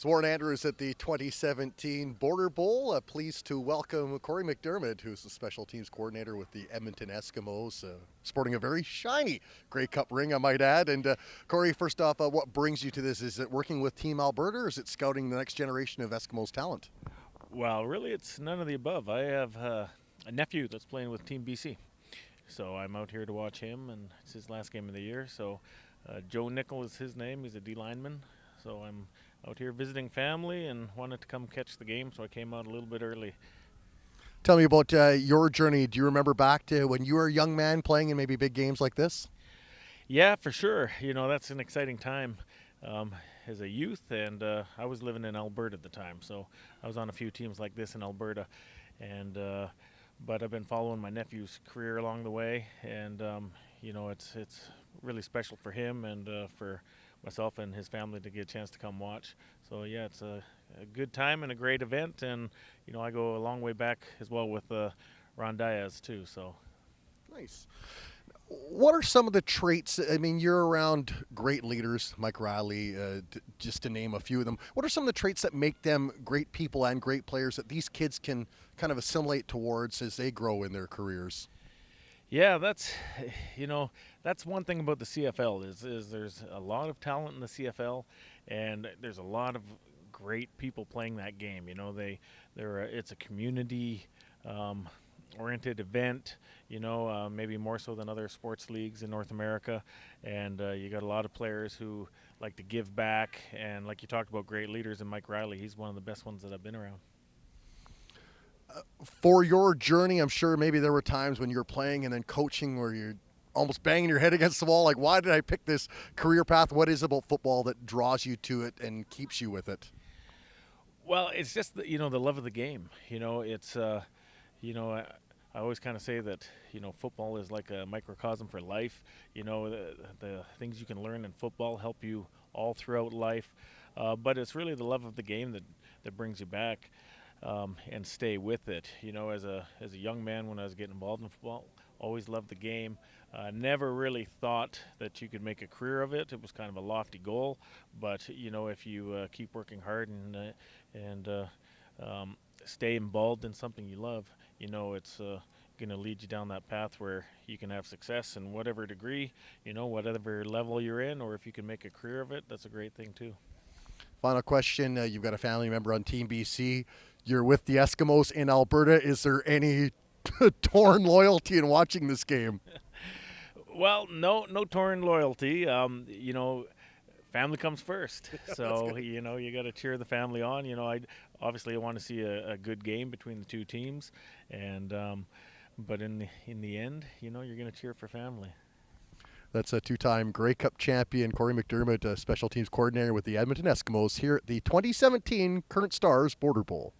Warren Andrews at the 2017 Border Bowl. Pleased to welcome Cory McDiarmid, who's the special teams coordinator with the Edmonton Eskimos, sporting a very shiny Grey Cup ring, I might add. And Cory, first off, what brings you to this? Is it working with Team Alberta, or is it scouting the next generation of Eskimos talent? Well, really, it's none of the above. I have a nephew that's playing with Team BC, so I'm out here to watch him, and it's his last game of the year. So Joe Nickel is his name. He's a D lineman. So I'm out here visiting family and wanted to come catch the game, so I came out a little bit early. Tell me about your journey. Do you remember back to when you were a young man playing in maybe big games like this? Yeah, for sure. You know, that's an exciting time as a youth, and I was living in Alberta at the time, so I was on a few teams like this in Alberta, and but I've been following my nephew's career along the way, and you know, it's really special for him and for myself and his family to get a chance to come watch. So yeah, it's a good time and a great event, and you know, I go a long way back as well with Ron Diaz too. So nice. What are some of the traits? I mean, you're around great leaders, Mike Riley, just to name a few of them. What are some of the traits that make them great people and great players that these kids can kind of assimilate towards as they grow in their careers? yeah, that's that's one thing about the CFL is there's a lot of talent in the CFL, and there's a lot of great people playing that game. You know, it's a community oriented event. You know, maybe more so than other sports leagues in North America, and you got a lot of players who like to give back, and like you talked about, great leaders, and Mike Riley, he's one of the best ones that I've been around. For your journey, I'm sure maybe there were times when you were playing and then coaching where you're almost banging your head against the wall, like, why did I pick this career path? What is it about football that draws you to it and keeps you with it? Well, it's just the love of the game. You know, it's you know, I always kind of say that, you know, football is like a microcosm for life. You know, the things you can learn in football help you all throughout life, but it's really the love of the game that brings you back and stay with it. You know, as a young man, when I was getting involved in football, always loved the game. Never really thought that you could make a career of it. It was kind of a lofty goal, but you know, if you keep working hard and stay involved in something you love, you know, it's going to lead you down that path where you can have success in whatever degree, you know, whatever level you're in, or if you can make a career of it, that's a great thing too. Final question. You've got a family member on Team BC. You're with the Eskimos in Alberta. Is there any torn loyalty in watching this game? Well, no torn loyalty. You know, family comes first. So, you know, you got to cheer the family on. You know, I obviously want to see a good game between the two teams, and but in the end, you know, you're going to cheer for family. That's a two-time Grey Cup champion, Cory McDiarmid, special teams coordinator with the Edmonton Eskimos here at the 2017 Current Stars Border Bowl.